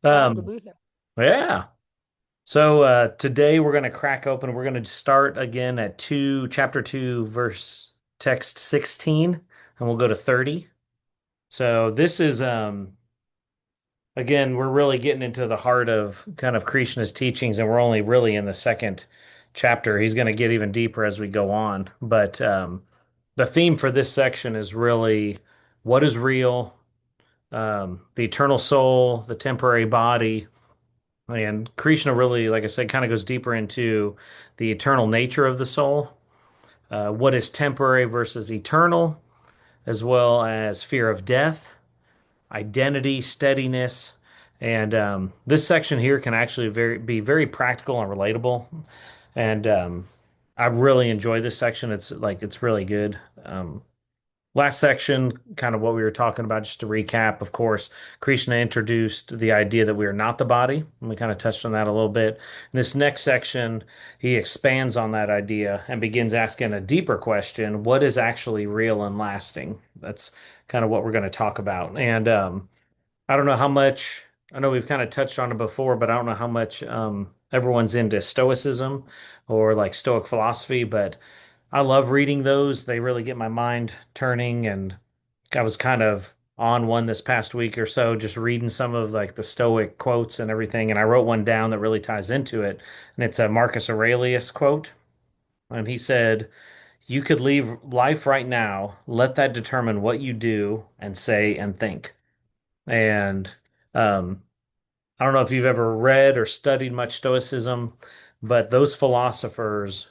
Glad to Um, be here. yeah. So today we're going to crack open. We're going to start again at chapter 2, verse text 16, and we'll go to 30. So this is again, we're really getting into the heart of kind of Krishna's teachings, and we're only really in the second chapter. He's going to get even deeper as we go on. But the theme for this section is really what is real, the eternal soul, the temporary body. And Krishna really, like I said, kind of goes deeper into the eternal nature of the soul, what is temporary versus eternal, as well as fear of death, identity, steadiness. And this section here can actually be very practical and relatable. And I really enjoy this section. It's really good. Last section, kind of what we were talking about, just to recap, of course, Krishna introduced the idea that we are not the body, and we kind of touched on that a little bit. In this next section, he expands on that idea and begins asking a deeper question: what is actually real and lasting? That's kind of what we're going to talk about. And I don't know how much, I know we've kind of touched on it before, but I don't know how much everyone's into Stoicism or like Stoic philosophy, but I love reading those. They really get my mind turning. And I was kind of on one this past week or so, just reading some of like the Stoic quotes and everything. And I wrote one down that really ties into it. And it's a Marcus Aurelius quote. And he said, "You could leave life right now. Let that determine what you do and say and think." And um, I don't know if you've ever read or studied much Stoicism, but those philosophers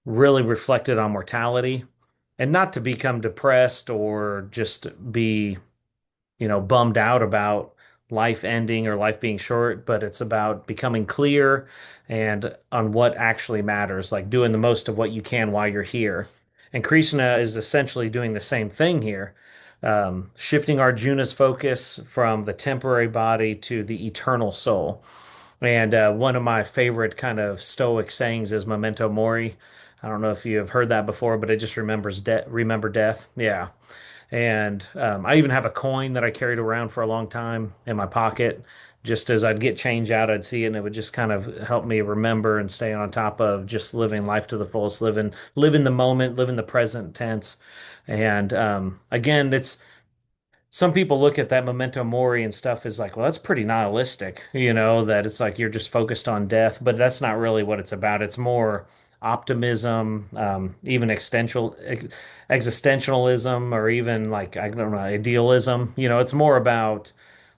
really reflected on mortality and not to become depressed or just be, bummed out about life ending or life being short, but it's about becoming clear and on what actually matters, like doing the most of what you can while you're here. And Krishna is essentially doing the same thing here, shifting Arjuna's focus from the temporary body to the eternal soul. And one of my favorite kind of Stoic sayings is memento mori. I don't know if you have heard that before, but it just remember death. Yeah. And I even have a coin that I carried around for a long time in my pocket. Just as I'd get change out, I'd see it, and it would just kind of help me remember and stay on top of just living life to the fullest, living the moment, living the present tense. And again, it's some people look at that memento mori and stuff as like, well, that's pretty nihilistic, that it's like you're just focused on death, but that's not really what it's about. It's more optimism, even existentialism, or even like, I don't know, idealism. It's more about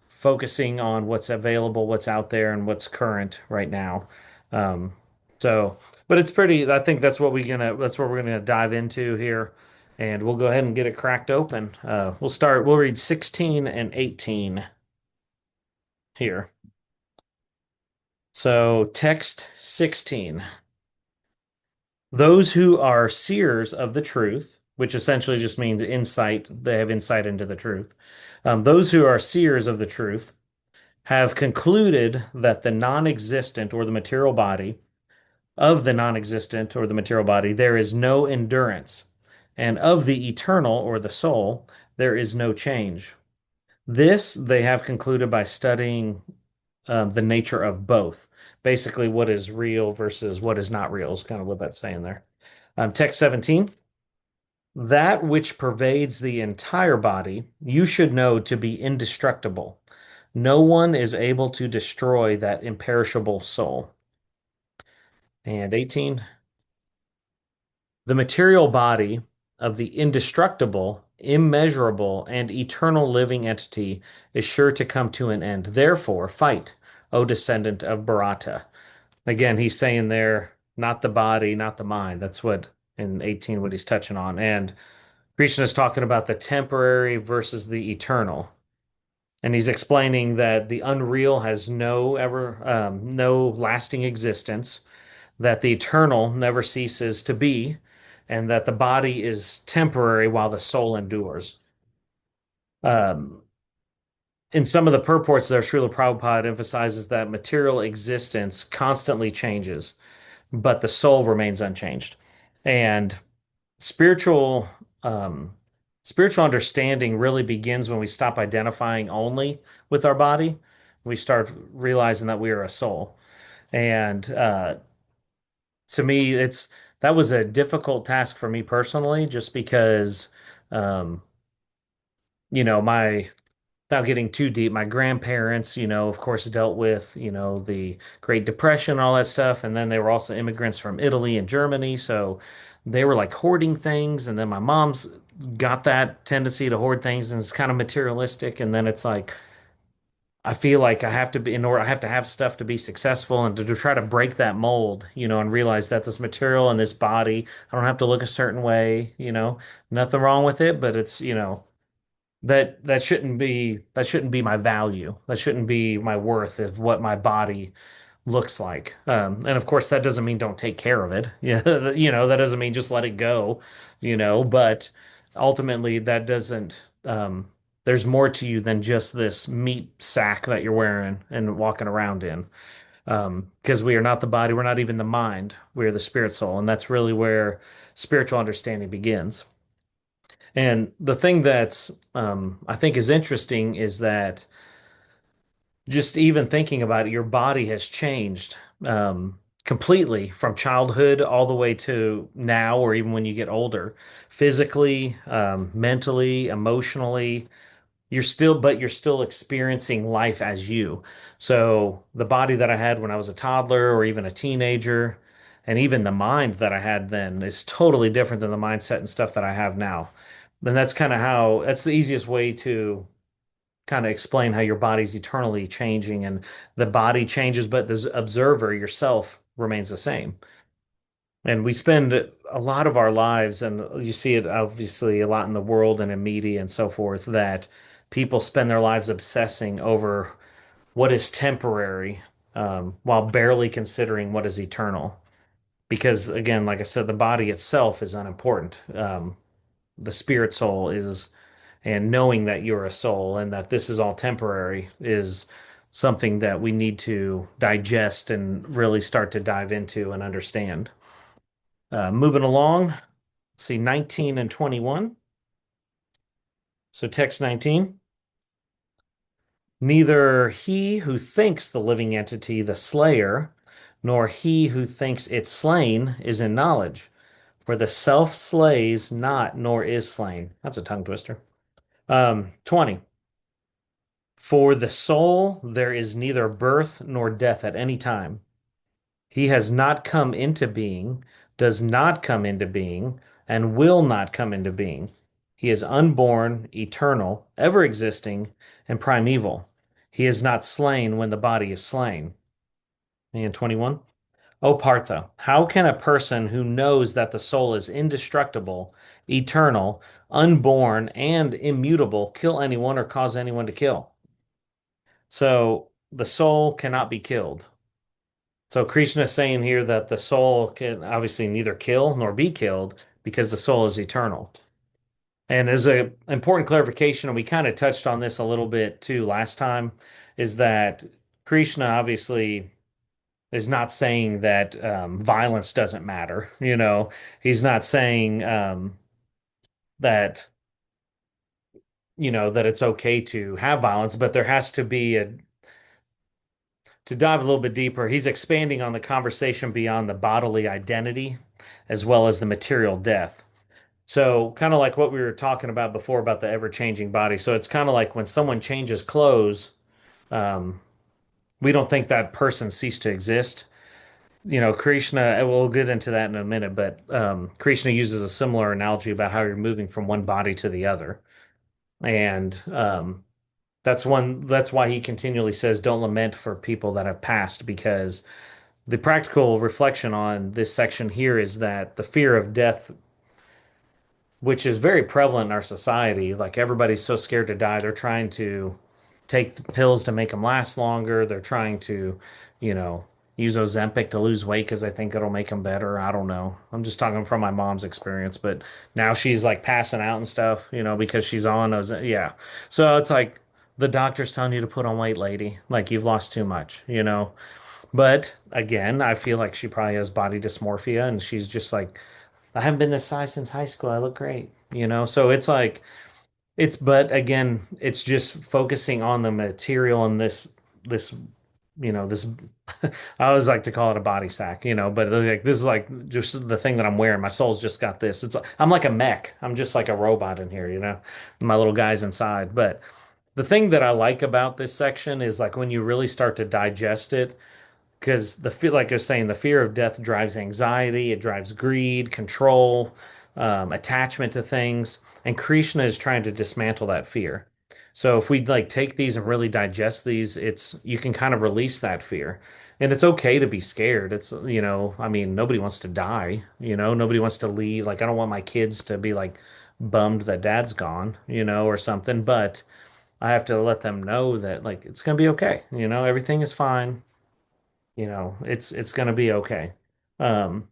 focusing on what's available, what's out there, and what's current right now. Um, so, but it's pretty, I think that's what we're gonna dive into here. And we'll go ahead and get it cracked open. We'll read 16 and 18 here. So, text 16. Those who are seers of the truth, which essentially just means insight, they have insight into the truth. Those who are seers of the truth have concluded that the non-existent or the material body, of the non-existent or the material body, there is no endurance, and of the eternal or the soul, there is no change. This they have concluded by studying the nature of both. Basically, what is real versus what is not real is kind of what that's saying there. Text 17. That which pervades the entire body, you should know to be indestructible. No one is able to destroy that imperishable soul. And 18. The material body of the indestructible, immeasurable, and eternal living entity is sure to come to an end. Therefore, fight, O descendant of Bharata. Again, he's saying there, not the body, not the mind. That's what in 18 what he's touching on. And Krishna is talking about the temporary versus the eternal. And he's explaining that the unreal has no lasting existence, that the eternal never ceases to be, and that the body is temporary while the soul endures. Um, in some of the purports there, Srila Prabhupada emphasizes that material existence constantly changes, but the soul remains unchanged. And spiritual um, spiritual understanding really begins when we stop identifying only with our body, We start realizing that we are a soul. And to me, that was a difficult task for me personally, just because, um, my without getting too deep, my grandparents, of course, dealt with, the Great Depression and all that stuff. And then they were also immigrants from Italy and Germany. So they were like hoarding things. And then my mom's got that tendency to hoard things and it's kind of materialistic. And then it's like, I feel like I have to be in order, I have to have stuff to be successful and to try to break that mold, and realize that this material and this body, I don't have to look a certain way, nothing wrong with it, but it's, that shouldn't be my value. That shouldn't be my worth of what my body looks like. And of course, that doesn't mean don't take care of it. Yeah, that doesn't mean just let it go, but ultimately that doesn't there's more to you than just this meat sack that you're wearing and walking around in. Because we are not the body, we're not even the mind, we're the spirit soul, and that's really where spiritual understanding begins. And the thing that's I think is interesting is that just even thinking about it, your body has changed completely from childhood all the way to now, or even when you get older, physically, mentally, emotionally. But you're still experiencing life as you. So the body that I had when I was a toddler or even a teenager, and even the mind that I had then is totally different than the mindset and stuff that I have now. And that's the easiest way to kind of explain how your body's eternally changing and the body changes, but the observer yourself remains the same. And we spend a lot of our lives, and you see it obviously a lot in the world and in media and so forth, that people spend their lives obsessing over what is temporary, while barely considering what is eternal. Because again, like I said, the body itself is unimportant. The spirit soul is, and knowing that you're a soul and that this is all temporary is something that we need to digest and really start to dive into and understand. Moving along, see 19 and 21. So, text 19. Neither he who thinks the living entity the slayer, nor he who thinks it slain is in knowledge. For the self slays not, nor is slain. That's a tongue twister. 20. For the soul there is neither birth nor death at any time. He has not come into being, does not come into being, and will not come into being. He is unborn, eternal, ever existing, and primeval. He is not slain when the body is slain. And 21. O Partha, how can a person who knows that the soul is indestructible, eternal, unborn, and immutable kill anyone or cause anyone to kill? So the soul cannot be killed. So Krishna is saying here that the soul can obviously neither kill nor be killed because the soul is eternal. And as a important clarification, and we kind of touched on this a little bit too last time, is that Krishna obviously is not saying that violence doesn't matter. He's not saying that that it's okay to have violence, but there has to be a to dive a little bit deeper, he's expanding on the conversation beyond the bodily identity as well as the material death. So, kind of like what we were talking about before about the ever-changing body. So, it's kind of like when someone changes clothes, um, we don't think that person ceased to exist. Krishna, we'll get into that in a minute, but Krishna uses a similar analogy about how you're moving from one body to the other. And that's why he continually says, don't lament for people that have passed, because the practical reflection on this section here is that the fear of death, which is very prevalent in our society, like everybody's so scared to die, they're trying to take the pills to make them last longer. They're trying to, you know, use Ozempic to lose weight because they think it'll make them better. I don't know. I'm just talking from my mom's experience, but now she's like passing out and stuff, because she's on Ozempic. Yeah. So it's like the doctor's telling you to put on weight, lady. Like you've lost too much. But again, I feel like she probably has body dysmorphia and she's just like, I haven't been this size since high school. I look great. So it's like, but again, it's just focusing on the material and this. this, this I always like to call it a body sack, but like this is like just the thing that I'm wearing. My soul's just got this. I'm like a mech. I'm just like a robot in here, My little guy's inside. But the thing that I like about this section is like when you really start to digest it, because like I was saying, the fear of death drives anxiety, it drives greed, control, attachment to things, and Krishna is trying to dismantle that fear. So if we like take these and really digest these, it's you can kind of release that fear. And it's okay to be scared. I mean, nobody wants to die, nobody wants to leave. Like, I don't want my kids to be like bummed that dad's gone, or something, but I have to let them know that like it's gonna be okay, everything is fine, it's going to be okay. Um,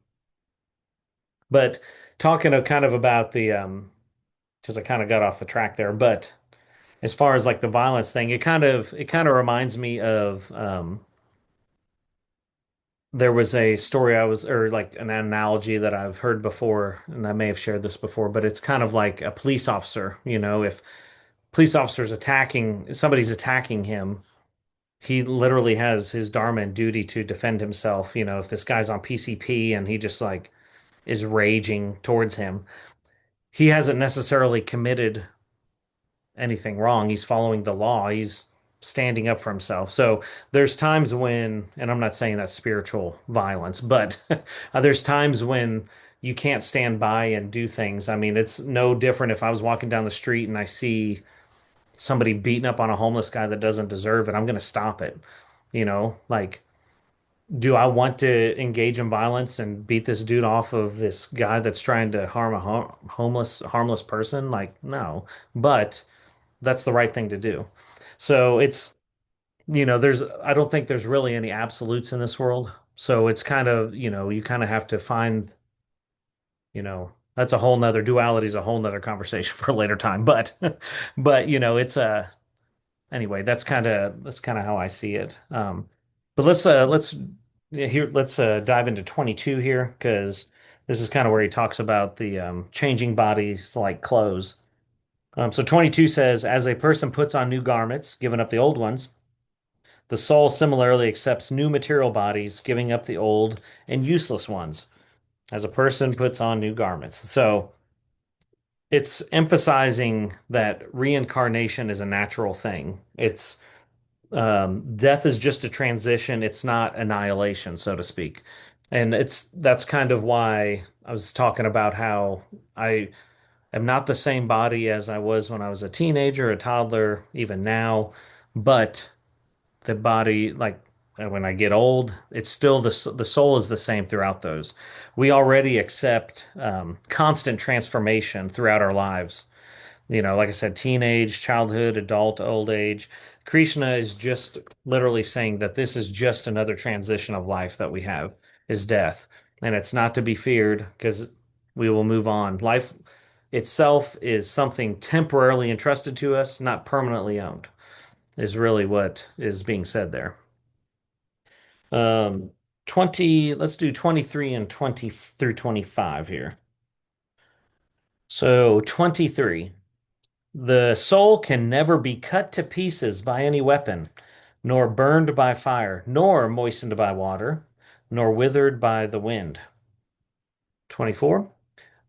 but talking kind of about because I kind of got off the track there, but as far as like the violence thing, it kind of reminds me of there was a story or like an analogy that I've heard before, and I may have shared this before, but it's kind of like a police officer, if police officers somebody's attacking him, he literally has his dharma and duty to defend himself. If this guy's on PCP and he just like is raging towards him, he hasn't necessarily committed anything wrong. He's following the law. He's standing up for himself. So there's times when, and I'm not saying that's spiritual violence, but there's times when you can't stand by and do things. I mean, it's no different if I was walking down the street and I see somebody beating up on a homeless guy that doesn't deserve it. I'm going to stop it. Like, do I want to engage in violence and beat this dude off of this guy that's trying to harm a harmless person? Like, no, but that's the right thing to do. So I don't think there's really any absolutes in this world. So it's kind of, you kind of have to find, that's a whole nother duality is a whole nother conversation for a later time. But, it's anyway, that's kind of how I see it. But let's yeah, here let's dive into 22 here because this is kind of where he talks about the changing bodies like clothes. So 22 says, as a person puts on new garments, giving up the old ones, the soul similarly accepts new material bodies, giving up the old and useless ones. As a person puts on new garments. So it's emphasizing that reincarnation is a natural thing. It's death is just a transition. It's not annihilation, so to speak. And that's kind of why I was talking about how I am not the same body as I was when I was a teenager, a toddler, even now, but the body, like when I get old, it's still the soul is the same throughout those. We already accept constant transformation throughout our lives, like I said, teenage, childhood, adult, old age. Krishna is just literally saying that this is just another transition of life that we have is death. And it's not to be feared because we will move on. Life itself is something temporarily entrusted to us, not permanently owned, is really what is being said there. Um, let's do 23 and 20 through 25 here. So 23. The soul can never be cut to pieces by any weapon, nor burned by fire, nor moistened by water, nor withered by the wind. 24.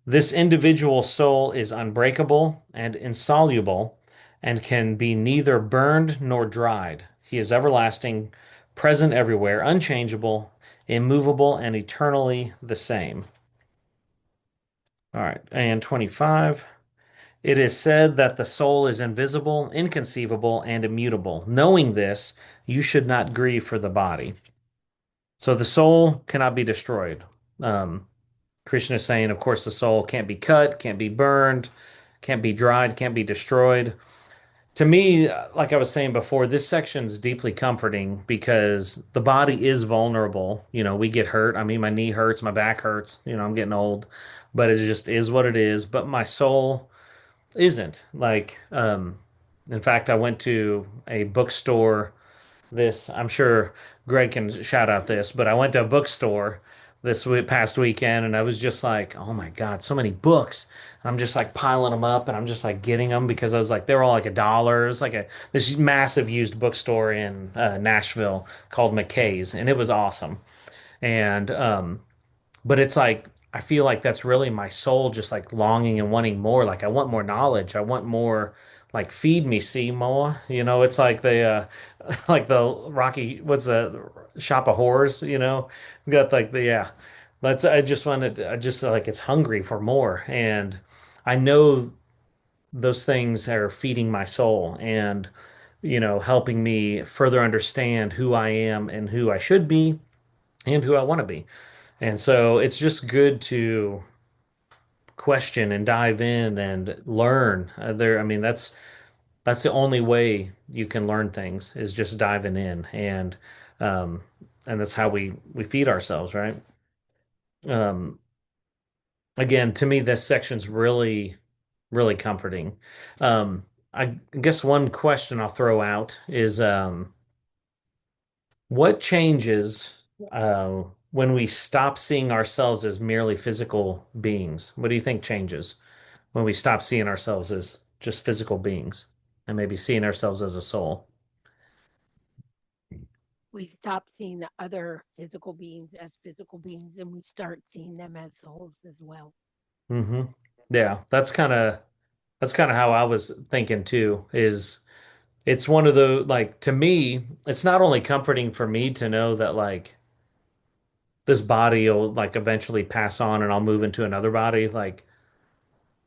This individual soul is unbreakable and insoluble and can be neither burned nor dried. He is everlasting, present everywhere, unchangeable, immovable, and eternally the same. All right, and 25. It is said that the soul is invisible, inconceivable, and immutable. Knowing this, you should not grieve for the body. So the soul cannot be destroyed. Um, Krishna is saying, of course, the soul can't be cut, can't be burned, can't be dried, can't be destroyed. To me, like I was saying before, this section is deeply comforting because the body is vulnerable. We get hurt. I mean, my knee hurts, my back hurts. I'm getting old, but it just is what it is. But my soul isn't. Like, in fact, I went to a bookstore. I'm sure Greg can shout out this, but I went to a bookstore past weekend, and I was just like, oh my God, so many books. I'm just like piling them up, and I'm just like getting them because I was like, they were all like $1. It's like this massive used bookstore in Nashville called McKay's, and it was awesome. And but it's like I feel like that's really my soul just like longing and wanting more. Like I want more knowledge. I want more like feed me, Seymour. It's like the like the Rocky what's the shop of horrors, It's got like the yeah. That's I just like it's hungry for more. And I know those things are feeding my soul and helping me further understand who I am and who I should be and who I want to be. And so it's just good to question and dive in and learn. I mean, that's the only way you can learn things is just diving in, um, and that's how we feed ourselves, right? Um, Again, to me, this section's really comforting. I guess one question I'll throw out is, what changes when we stop seeing ourselves as merely physical beings? What do you think changes when we stop seeing ourselves as just physical beings and maybe seeing ourselves as a soul? We stop seeing the other physical beings as physical beings and we start seeing them as souls as well. Hmm. Yeah, that's kind of how I was thinking too, is it's one of the like to me, it's not only comforting for me to know that like this body will like eventually pass on and I'll move into another body. Like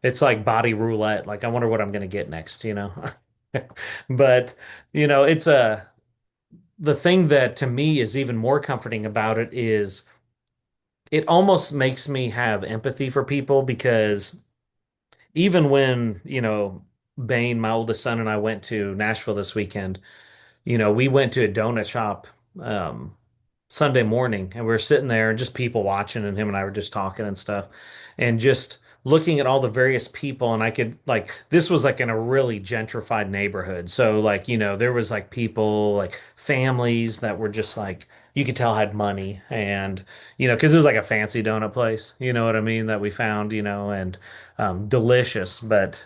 it's like body roulette. Like I wonder what I'm gonna get next. But it's the thing that to me is even more comforting about it is it almost makes me have empathy for people because even when, Bane, my oldest son, and I went to Nashville this weekend, we went to a donut shop um, Sunday morning and we were sitting there and just people watching and him and I were just talking and stuff and just looking at all the various people and I could like this was like in a really gentrified neighborhood. So like, there was like people like families that were just like you could tell had money and because it was like a fancy donut place, you know what I mean, that we found, and delicious. But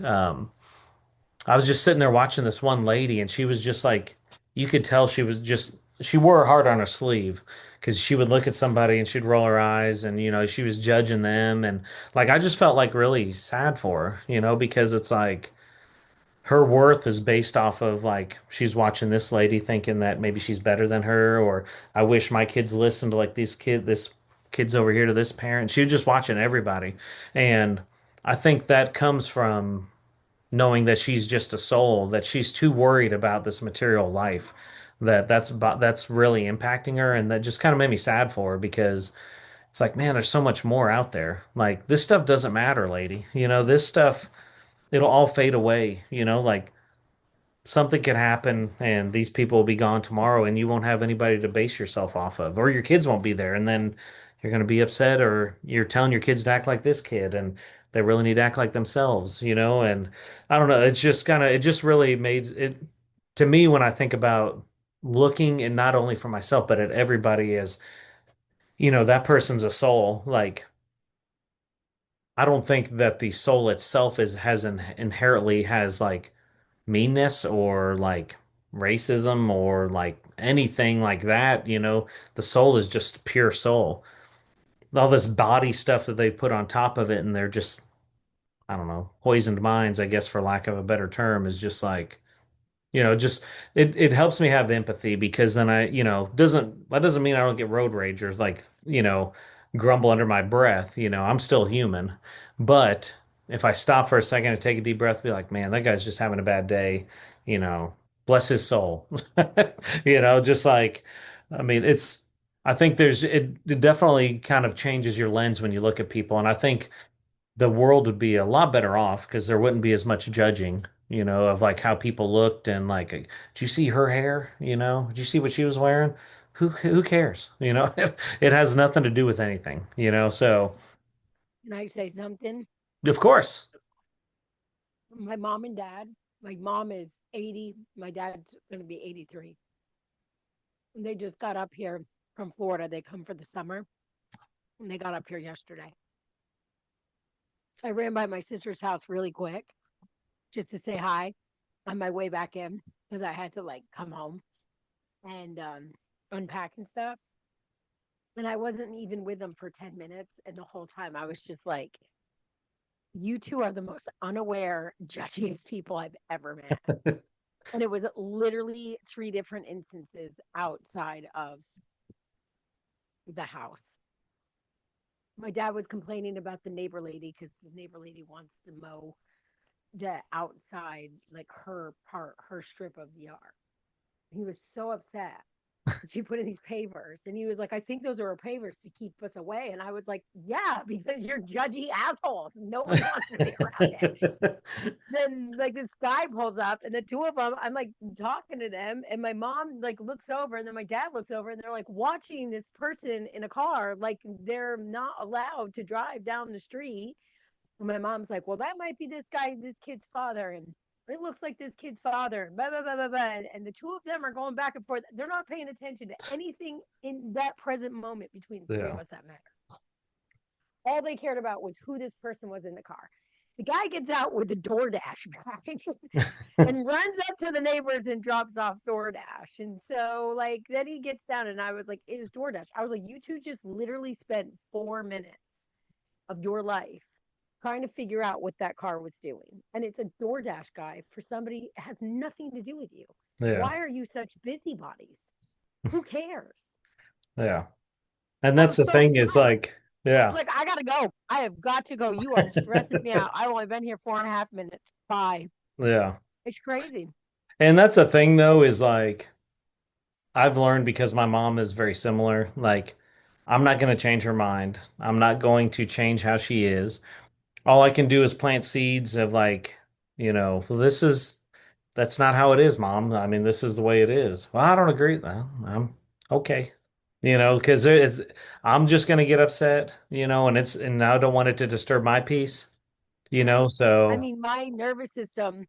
I was just sitting there watching this one lady, and she was just like, you could tell she wore her heart on her sleeve because she would look at somebody and she'd roll her eyes, and she was judging them, and like I just felt like really sad for her, because it's like her worth is based off of like she's watching this lady thinking that maybe she's better than her, or I wish my kids listened to like this kid's over here to this parent. She was just watching everybody, and I think that comes from knowing that she's just a soul, that she's too worried about this material life, that's really impacting her, and that just kind of made me sad for her because it's like, man, there's so much more out there. Like this stuff doesn't matter, lady. This stuff it'll all fade away. Like something could happen and these people will be gone tomorrow and you won't have anybody to base yourself off of, or your kids won't be there, and then you're going to be upset, or you're telling your kids to act like this kid and they really need to act like themselves, and I don't know, it's just kind of it just really made it to me when I think about looking and not only for myself but at everybody as that person's a soul. Like I don't think that the soul itself inherently has like meanness or like racism or like anything like that. The soul is just pure soul. All this body stuff that they've put on top of it, and they're just, I don't know, poisoned minds, I guess, for lack of a better term, is just like, just it helps me have empathy because then I, that doesn't mean I don't get road rage or like, grumble under my breath. I'm still human. But if I stop for a second and take a deep breath, be like, man, that guy's just having a bad day, you know, bless his soul. Just like, I mean, I think it definitely kind of changes your lens when you look at people. And I think the world would be a lot better off because there wouldn't be as much judging, of like how people looked and like, did you see her hair? Did you see what she was wearing? Who cares? It has nothing to do with anything, So Can I say something? of course. My mom and dad, my mom is 80, my dad's going to be 83. They just got up here from Florida. They come for the summer. and they got up here yesterday. So I ran by my sister's house really quick just to say hi on my way back in because I had to like come home and unpack and stuff. And I wasn't even with them for 10 minutes. And the whole time I was just like, you two are the most unaware, judgiest people I've ever met. And it was literally three different instances outside of the house. My dad was complaining about the neighbor lady because the neighbor lady wants to mow the outside, like her part, her strip of the yard. He was so upset. She put in these pavers, and he was like, I think those are pavers to keep us away. And I was like, yeah, because you're judgy assholes. Nobody wants to be around it. Then like this guy pulls up, and the two of them, I'm like talking to them, and my mom like looks over, and then my dad looks over, and they're like watching this person in a car, like they're not allowed to drive down the street. And my mom's like, well, that might be this kid's father, and it looks like this kid's father, blah, blah, blah, blah, blah. And the two of them are going back and forth. They're not paying attention to anything in that present moment between the three of Yeah. us that matter. All they cared about was who this person was in the car. The guy gets out with the DoorDash bag and runs up to the neighbors and drops off DoorDash. And so, like, then he gets down, and I was like, it is DoorDash. I was like, you two just literally spent 4 minutes of your life trying to figure out what that car was doing. And it's a DoorDash guy for somebody that has nothing to do with you. Yeah. Why are you such busybodies? Who cares? Yeah. And I that's was the so thing is stressed. like, I was yeah. like, I gotta go. I have got to go. You are stressing me out. I've only been here 4.5 minutes. Bye. Yeah. It's crazy. And that's the thing though, is like I've learned because my mom is very similar. Like, I'm not going to change her mind. I'm not going to change how she is. All I can do is plant seeds of like, well, that's not how it is, mom. I mean, this is the way it is. Well, I don't agree. Well, I'm okay. Because I'm just going to get upset, and I don't want it to disturb my peace, Right. I so mean, my nervous system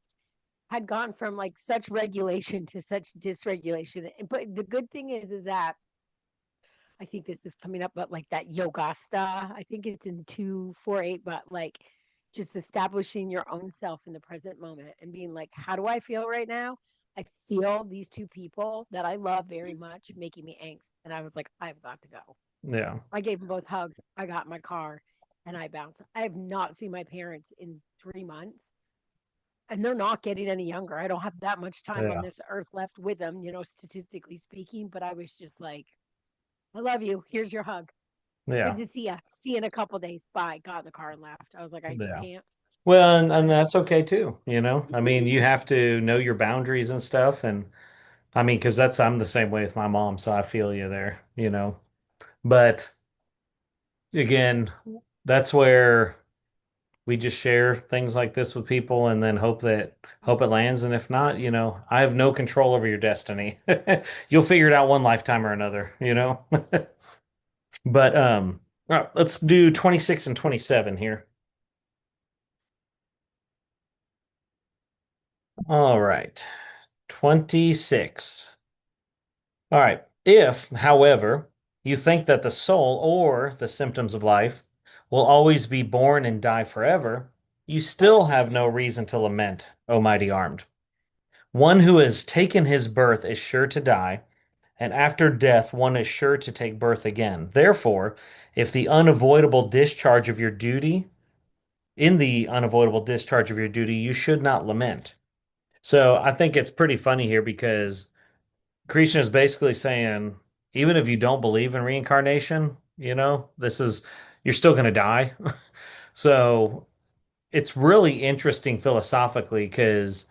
had gone from like such regulation to such dysregulation. But the good thing is that I think this is coming up, but like that yogasta, I think it's in 248, but like just establishing your own self in the present moment and being like, how do I feel right now? I feel these two people that I love very much making me angst. And I was like, I've got to go. yeah, I gave them both hugs. I got in my car and I bounced. I have not seen my parents in 3 months, and they're not getting any younger. I don't have that much time on yeah, this earth left with them, statistically speaking. But I was just like, I love you. Here's your hug. Good yeah, to see you. See you in a couple days. Bye. Got in the car and left. I was like, I just yeah. can't. Well, and I that's okay too. I mean, you have to know your boundaries and stuff. And I mean, because I'm the same way with my mom, so I feel you there. But again, that's where we just share things like this with people and then hope it lands. And if not, I have no control over your destiny. You'll figure it out one lifetime or another. But all right, let's do 26 and 27 here. All right. 26. All right. If, however, you think that the soul or the symptoms of life will always be born and die forever, you still have no reason to lament, O mighty armed. One who has taken his birth is sure to die, and after death one is sure to take birth again. Therefore, if the unavoidable discharge of your duty, in the unavoidable discharge of your duty, you should not lament. So I think it's pretty funny here because Krishna is basically saying, even if you don't believe in reincarnation, you're still going to die. So it's really interesting philosophically because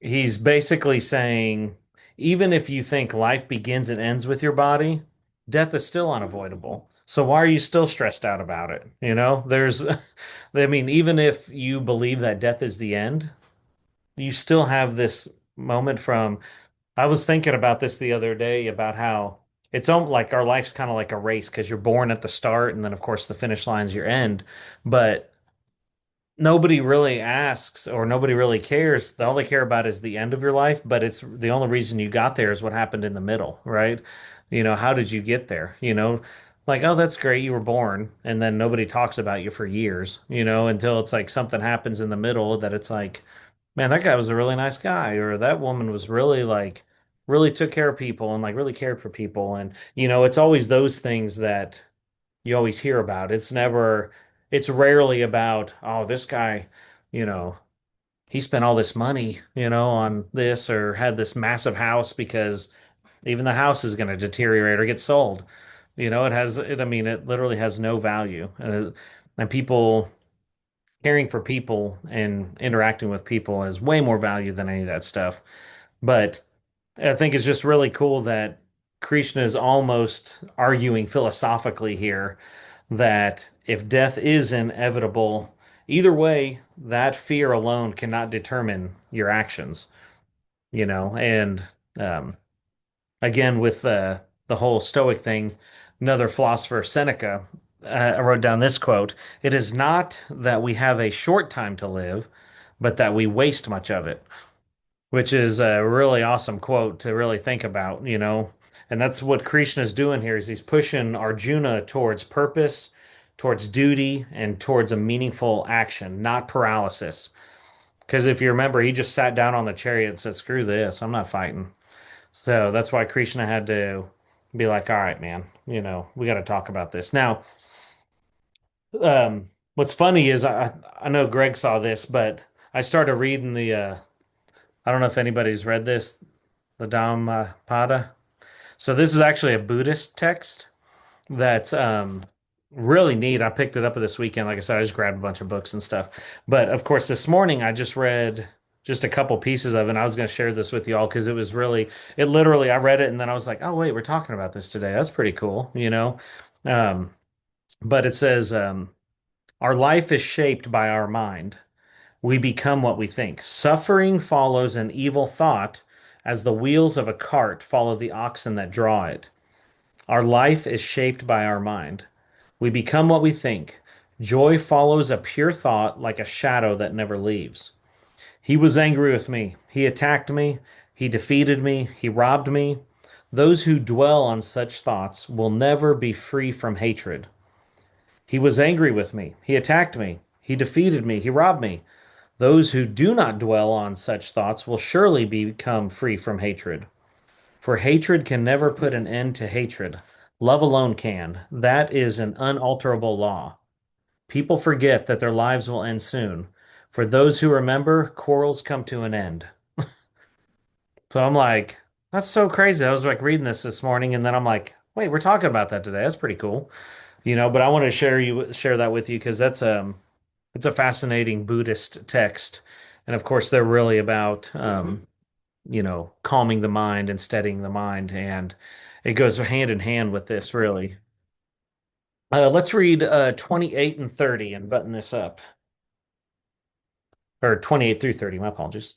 he's basically saying, even if you think life begins and ends with your body, death is still unavoidable. So why are you still stressed out about it? I mean, even if you believe that death is the end, you still have this moment from I was thinking about this the other day about how it's like our life's kind of like a race because you're born at the start and then of course the finish line's your end. But nobody really asks or nobody really cares. All they care about is the end of your life, but it's the only reason you got there is what happened in the middle, right? How did you get there? like, oh, that's great, you were born, and then nobody talks about you for years, until it's like something happens in the middle that it's like, man, that guy was a really nice guy, or that woman was really like really took care of people and like really cared for people. And it's always those things that you always hear about. It's rarely about, oh, this guy, you know, he spent all this money, on this or had this massive house because even the house is going to deteriorate or get sold. I mean, it literally has no value. And people caring for people and interacting with people has way more value than any of that stuff. But I think it's just really cool that Krishna is almost arguing philosophically here that if death is inevitable, either way, that fear alone cannot determine your actions, and um, again with the whole Stoic thing, another philosopher, Seneca, I wrote down this quote: "It is not that we have a short time to live, but that we waste much of it," which is a really awesome quote to really think about. And that's what Krishna is doing here is he's pushing Arjuna towards purpose, towards duty, and towards a meaningful action, not paralysis. Because if you remember, he just sat down on the chariot and said, "Screw this, I'm not fighting." So that's why Krishna had to be like, "All right, man, we got to talk about this." Now, what's funny is I know Greg saw this, but I started reading I don't know if anybody's read this, the Dhammapada. So this is actually a Buddhist text that's really neat. I picked it up this weekend. Like I said, I just grabbed a bunch of books and stuff. But of course, this morning I just read just a couple pieces of it. And I was going to share this with you all because it literally, I read it and then I was like, oh, wait, we're talking about this today. That's pretty cool. Um, but it says, our life is shaped by our mind. We become what we think. Suffering follows an evil thought as the wheels of a cart follow the oxen that draw it. Our life is shaped by our mind. We become what we think. Joy follows a pure thought like a shadow that never leaves. He was angry with me. He attacked me. He defeated me. He robbed me. Those who dwell on such thoughts will never be free from hatred. He was angry with me. He attacked me. He defeated me. He robbed me. Those who do not dwell on such thoughts will surely become free from hatred. For hatred can never put an end to hatred. Love alone can. That is an unalterable law. People forget that their lives will end soon. For those who remember, quarrels come to an end. So I'm like, that's so crazy. I was like reading this morning, and then I'm like, wait, we're talking about that today. That's pretty cool. But I want to share that with you because it's a fascinating Buddhist text. And of course, they're really about calming the mind and steadying the mind. And it goes hand in hand with this, really. Let's read 28 and 30 and button this up. Or 28 through 30, my apologies.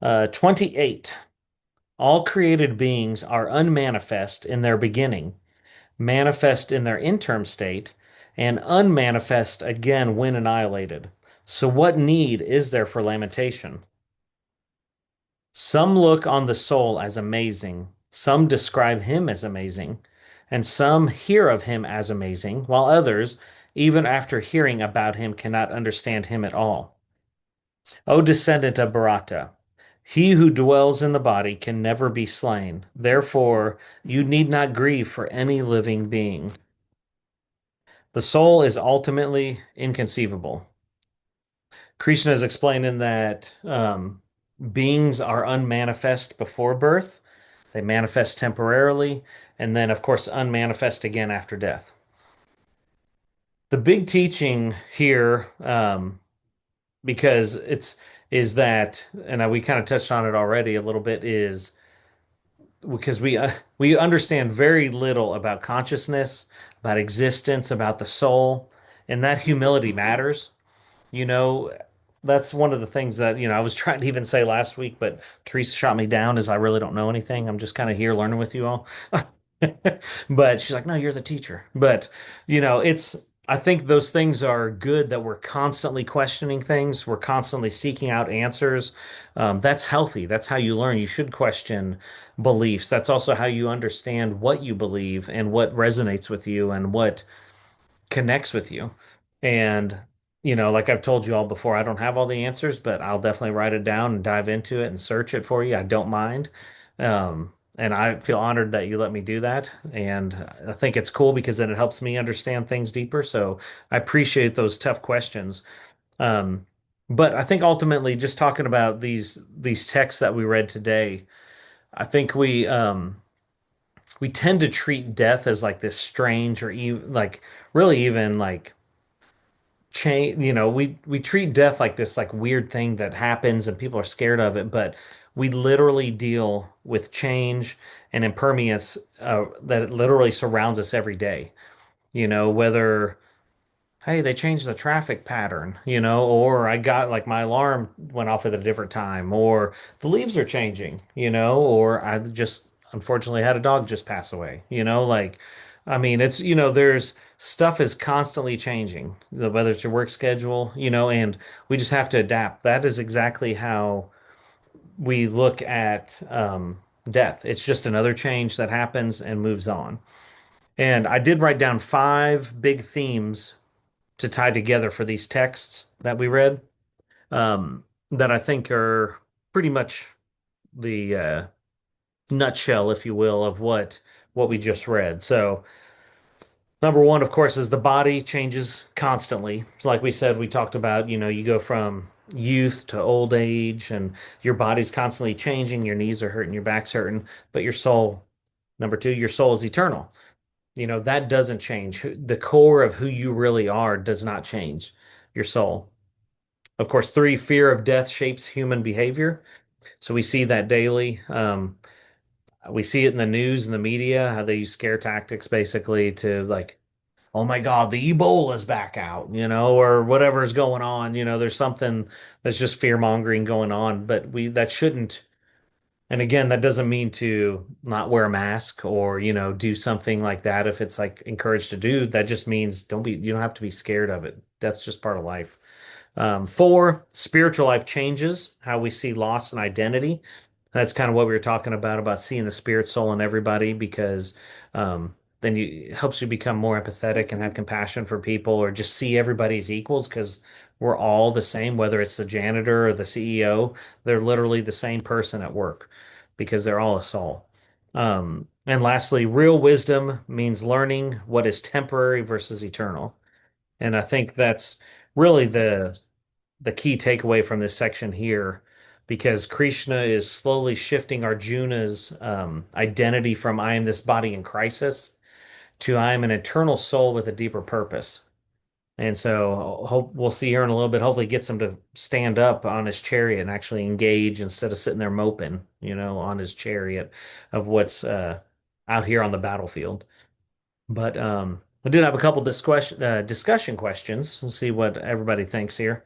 28. All created beings are unmanifest in their beginning, manifest in their interim state, and unmanifest again when annihilated. So, what need is there for lamentation? Some look on the soul as amazing, some describe him as amazing, and some hear of him as amazing, while others, even after hearing about him, cannot understand him at all. O descendant of Bharata, he who dwells in the body can never be slain. Therefore, you need not grieve for any living being. The soul is ultimately inconceivable. Krishna is explaining that beings are unmanifest before birth, they manifest temporarily, and then, of course, unmanifest again after death. The big teaching here, because is that, and we kind of touched on it already a little bit, is because we understand very little about consciousness, about existence, about the soul, and that humility matters. You know, that's one of the things that, I was trying to even say last week, but Teresa shot me down as I really don't know anything. I'm just kind of here learning with you all. But she's like, no, you're the teacher. But, it's I think those things are good that we're constantly questioning things. We're constantly seeking out answers. That's healthy. That's how you learn. You should question beliefs. That's also how you understand what you believe and what resonates with you and what connects with you. And, like I've told you all before, I don't have all the answers, but I'll definitely write it down and dive into it and search it for you. I don't mind. And I feel honored that you let me do that. And I think it's cool because then it helps me understand things deeper. So I appreciate those tough questions. Um, but I think ultimately, just talking about these texts that we read today, I think we tend to treat death as like this strange or even like really even like change, we treat death like this like weird thing that happens and people are scared of it, but we literally deal with change and impermanence that it literally surrounds us every day. Whether hey, they changed the traffic pattern, or I got like my alarm went off at a different time, or the leaves are changing, or I just unfortunately had a dog just pass away, like, I mean, it's, there's stuff is constantly changing, whether it's your work schedule, and we just have to adapt. That is exactly how we look at death. It's just another change that happens and moves on. And I did write down five big themes to tie together for these texts that we read, that I think are pretty much the nutshell, if you will, of what we just read. So number one, of course, is the body changes constantly. So like we said, we talked about, you go from youth to old age, and your body's constantly changing. Your knees are hurting, your back's hurting, but your soul, number two, your soul is eternal. That doesn't change. The core of who you really are does not change. Your soul. Of course, three, fear of death shapes human behavior. So we see that daily. We see it in the news and the media, how they use scare tactics basically to like, oh my God, the Ebola's back out, or whatever's going on. There's something that's just fear mongering going on, but that shouldn't. And again, that doesn't mean to not wear a mask or, do something like that if it's like encouraged to do. That just means you don't have to be scared of it. That's just part of life. Four, spiritual life changes how we see loss and identity. That's kind of what we were talking about seeing the spirit, soul in everybody, because then it helps you become more empathetic and have compassion for people, or just see everybody as equals because we're all the same, whether it's the janitor or the CEO, they're literally the same person at work because they're all a soul. And lastly, real wisdom means learning what is temporary versus eternal. And I think that's really the key takeaway from this section here, because Krishna is slowly shifting Arjuna's identity from I am this body in crisis to I am an eternal soul with a deeper purpose. And so hope we'll see here in a little bit. Hopefully, gets him to stand up on his chariot and actually engage instead of sitting there moping, on his chariot of what's out here on the battlefield. But I did have a couple discussion questions. We'll see what everybody thinks here.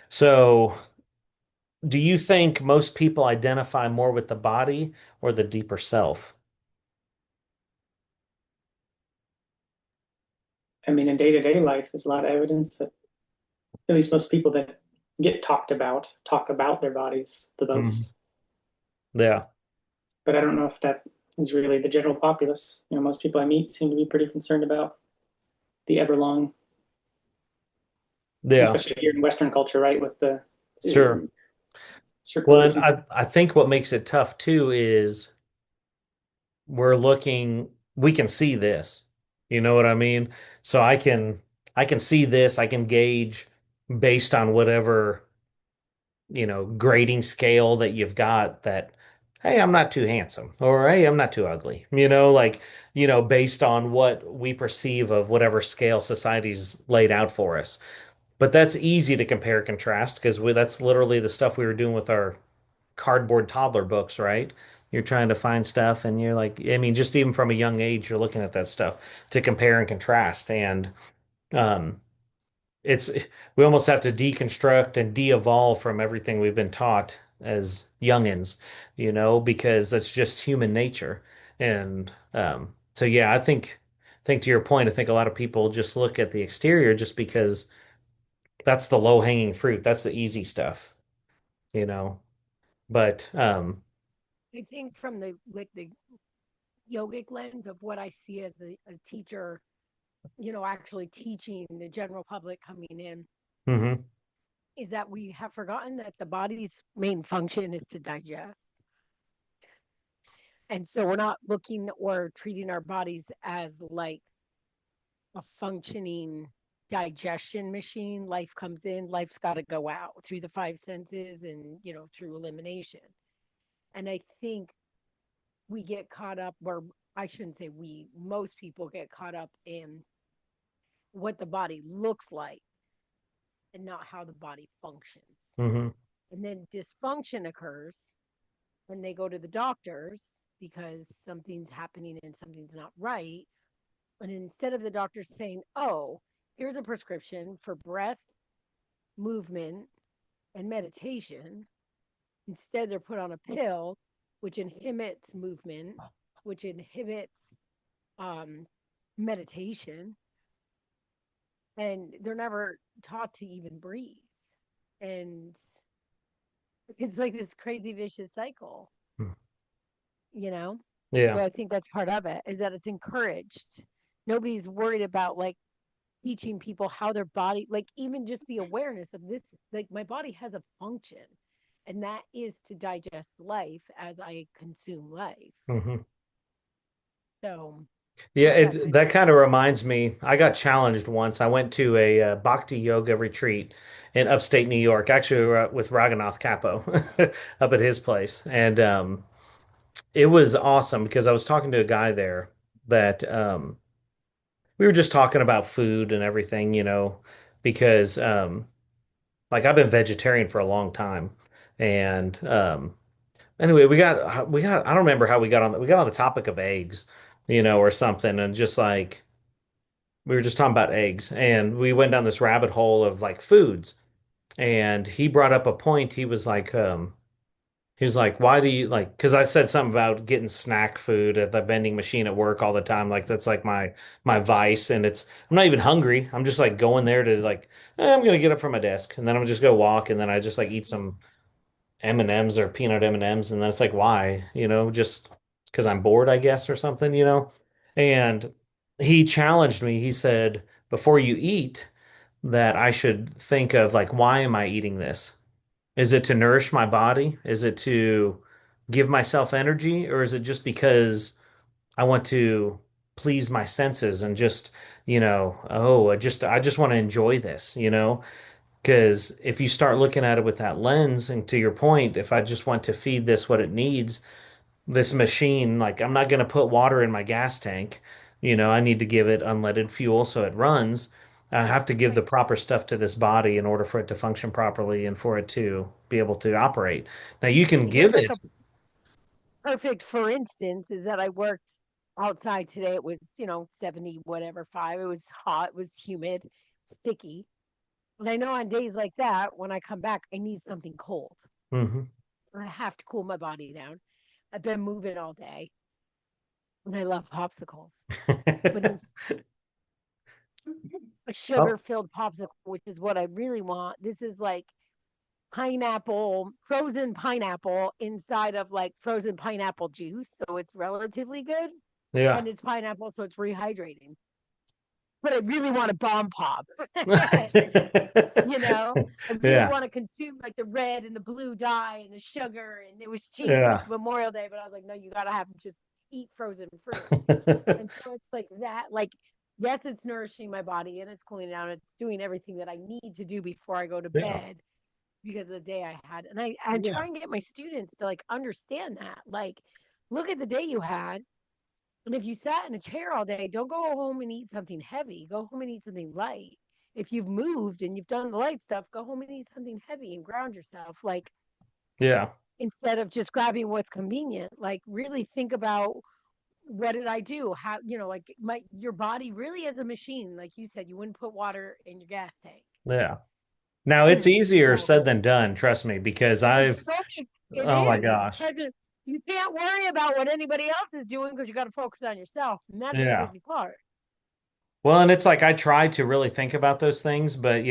So, do you think most people identify more with the body or the deeper self? I mean, in day-to-day life, there's a lot of evidence that at least most people that get talked about talk about their bodies the Mhm. most. Yeah, But I don't know if that is really the general populace. Most people I meet seem to be pretty concerned about the everlong, yeah, especially here in Western culture, right? With the sure. circles Well, of and people. I think what makes it tough too is we can see this. You know what I mean? So I can see this, I can gauge based on whatever, grading scale that you've got that, hey, I'm not too handsome, or hey, I'm not too ugly, like, based on what we perceive of whatever scale society's laid out for us. But that's easy to compare and contrast because that's literally the stuff we were doing with our cardboard toddler books, right? You're trying to find stuff and you're like, I mean, just even from a young age, you're looking at that stuff to compare and contrast. And um, it's we almost have to deconstruct and de-evolve from everything we've been taught as youngins, because that's just human nature. And so yeah, I think think to your point, I think a lot of people just look at the exterior just because that's the low hanging fruit. That's the easy stuff, you know. But I think from the yogic lens of what I see as a teacher, actually teaching the general public coming in, mhm, is that we have forgotten that the body's main function is to digest. And so we're not looking or treating our bodies as like a functioning digestion machine. Life comes in, life's got to go out through the five senses and, through elimination. And I think we get caught up, or I shouldn't say we, most people get caught up in what the body looks like and not how the body functions. mhm, And then dysfunction occurs when they go to the doctors because something's happening and something's not right. And instead of the doctor saying, oh, here's a prescription for breath, movement, and meditation, instead they're put on a pill, which inhibits movement, which inhibits um, meditation, and they're never taught to even breathe. And it's like this crazy vicious cycle, mm, you know? So yeah, I think that's part of it, is that it's encouraged. Nobody's worried about like teaching people how their body, like even just the awareness of this, like my body has a function, and that is to digest life as I consume life. mhm. So Yeah, that it kind of that kind of reminds me. I got challenged once. I went to a bhakti yoga retreat in upstate New York, actually with Raghunath Capo up at his place, and it was awesome because I was talking to a guy there that we were just talking about food and everything, because like I've been vegetarian for a long time, and anyway, we got I don't remember how we got on the topic of eggs, or something, and just like we were just talking about eggs, and we went down this rabbit hole of like foods, and he brought up a point. He was like, why do you like, because I said something about getting snack food at the vending machine at work all the time. Like that's like my vice. And I'm not even hungry. I'm just like going there to like, I'm gonna get up from my desk and then I'm just go walk and then I just like eat some M&Ms or peanut M&Ms. And then it's like, why? Just because I'm bored, I guess, or something. And he challenged me. He said, before you eat, that I should think of like, why am I eating this? Is it to nourish my body? Is it to give myself energy? Or is it just because I want to please my senses and just, oh, I just want to enjoy this? Because if you start looking at it with that lens, and to your point, if I just want to feed this what it needs, this machine, like I'm not going to put water in my gas tank. I need to give it unleaded fuel so it runs. I have to give the right. proper stuff to this body in order for it to function properly and for it to be able to operate. Now you can Like give like it. a perfect for instance is that I worked outside today. It was 70 whatever 5. It was hot, it was humid, sticky. And I know on days like that, when I come back, I need something cold. Mhm. I have to cool my body down. I've been moving all day and I love popsicles. But in a sugar Oh, filled popsicle, which is what I really want, this is like pineapple, frozen pineapple inside of like frozen pineapple juice. So it's relatively good. yeah. And it's pineapple, so it's rehydrating. But I really want a bomb pop. I really Yeah. want to consume like the red and the blue dye and the sugar. And it was cheap. It was Yeah. Memorial Day, but I was like, no, you got to have just eat frozen fruit. And so it's like that. Like, yes, it's nourishing my body and it's cooling down. It's doing everything that I need to do before I go to Yeah. bed because of the day I had. And I Yeah. try and get my students to like understand that. Like, look at the day you had. And if you sat in a chair all day, don't go home and eat something heavy. Go home and eat something light. If you've moved and you've done the light stuff, go home and eat something heavy and ground yourself. Like Yeah. instead of just grabbing what's convenient, like really think about what did I do? How, like your body really is a machine. Like you said, you wouldn't put water in your gas tank. Yeah. Now it's easier So said than done, trust me, because it's so it oh my is gosh. because you can't worry about what anybody else is doing because you got to focus on yourself. And that's the Yeah. tricky part. Well, and it's like I try to really think about those things, but I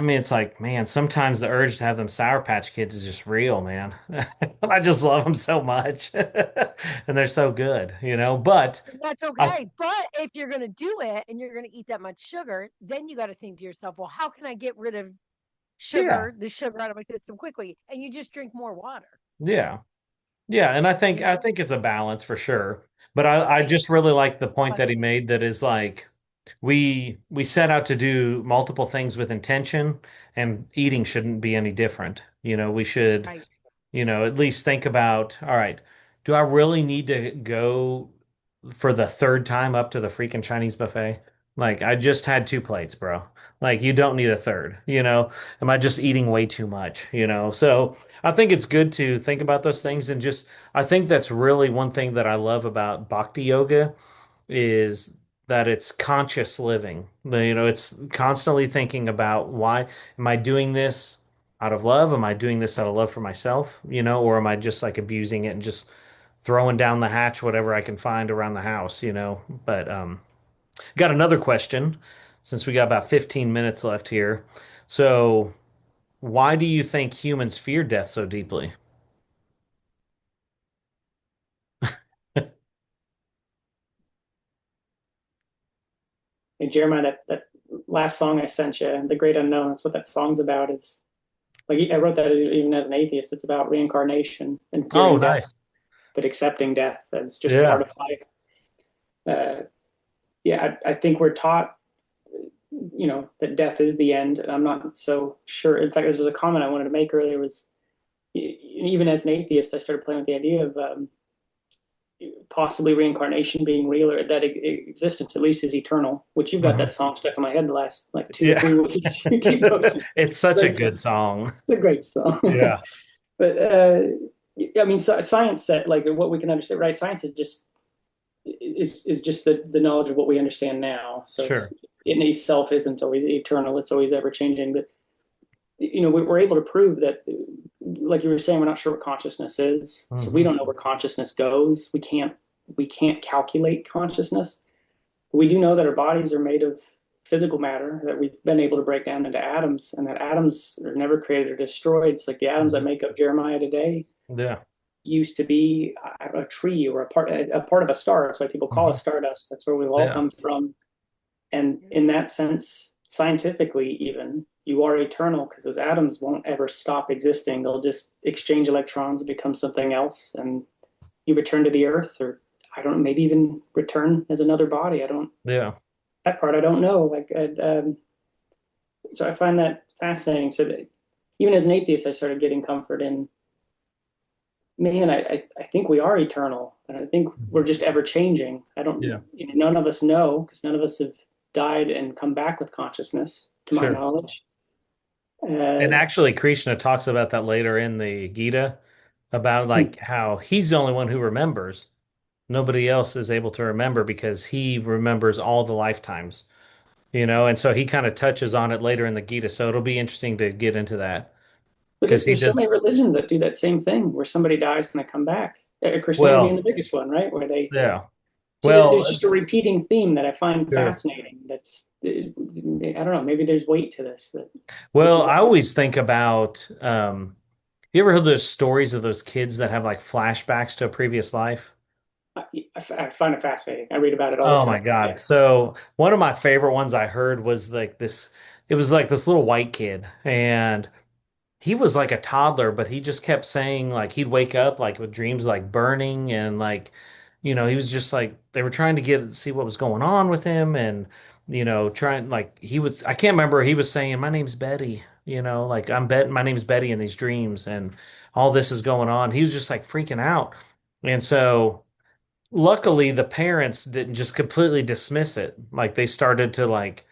mean, it's like, man, sometimes the urge to have them Sour Patch Kids is just real, man. I just love them so much, and they're so good, But That's I, okay. But if you're going to do it and you're going to eat that much sugar, then you got to think to yourself, well, how can I get rid of yeah, the sugar out of my system quickly? And you just drink more water, yeah, yeah, and I you think I know? think it's a balance for sure. But I Right. just really like the point that he Question. made that is like we set out to do multiple things with intention, and eating shouldn't be any different. We should Right. at least think about, all right, do I really need to go for the third time up to the freaking Chinese buffet? Like, I just had two plates, bro. Like, you don't need a third, Am I just eating way too much? So I think it's good to think about those things and just, I think that's really one thing that I love about bhakti yoga is that it's conscious living. It's constantly thinking about why am I doing this out of love? Am I doing this out of love for myself? Or am I just like abusing it and just throwing down the hatch whatever I can find around the house? But got another question since we got about 15 minutes left here. So, why do you think humans fear death so deeply? And Jeremiah, that last song I sent you, The Great Unknown, that's what that song's about. Is like I wrote that even as an atheist. It's about reincarnation and Oh, fearing death, nice. but accepting death as just part Yeah. of life. Yeah, I think we're taught, that death is the end, and I'm not so sure. In fact, this was a comment I wanted to make earlier. Was even as an atheist, I started playing with the idea of possibly reincarnation being real, or that existence at least is eternal. Which you've got that Mhm. song stuck in my head the last like 2 or 3 Yeah. weeks. You keep posting. It's such a Great good song. song. It's a great song. Yeah. But I mean, science said like what we can understand, right? Science is just the knowledge of what we understand now. So it's Sure. in itself isn't always eternal. It's always ever changing. But we're able to prove that, like you were saying, we're not sure what consciousness is. So we Hmm. don't know where consciousness goes. We can't calculate consciousness. We do know that our bodies are made of physical matter that we've been able to break down into atoms, and that atoms are never created or destroyed. It's like the atoms that make up Jeremiah today Yeah. used to be a tree or a part of a star. That's why people call us Hmm. stardust. That's where we've all Yeah. come from. And in that sense, scientifically, even you are eternal because those atoms won't ever stop existing. They'll just exchange electrons and become something else, and you return to the earth, or I don't know, maybe even return as another body. I don't Yeah. that part I don't know. So I find that fascinating. So that even as an atheist, I started getting comfort in, man, I think we are eternal, and I think we're just ever changing. I don't, Yeah. none of us know because none of us have died and come back with consciousness, to my Sure. knowledge. And Uh, actually, Krishna talks about that later in the Gita about like how he's the only one who remembers. Nobody else is able to remember because he remembers all the lifetimes. And so he kind of touches on it later in the Gita. So it'll be interesting to get into that but because he there's so does. many religions that do that same thing, where somebody dies and they come back. Christianity being the Well, biggest one, right? Where they yeah. so there's Well, just a repeating theme that I find sure. fascinating. I don't know. Maybe there's weight to this, which Well, is I always think about you ever heard those stories of those kids that have like flashbacks to a previous life? I find it fascinating. I read about it all the Oh my time. Yeah. God. So one of my favorite ones I heard was like this, it was like this little white kid, and he was like a toddler, but he just kept saying like he'd wake up like with dreams like burning, and like, he was just like they were trying to see what was going on with him, and trying like I can't remember, he was saying, my name's Betty, like my name's Betty in these dreams, and all this is going on. He was just like freaking out. And so luckily the parents didn't just completely dismiss it. Like they started to like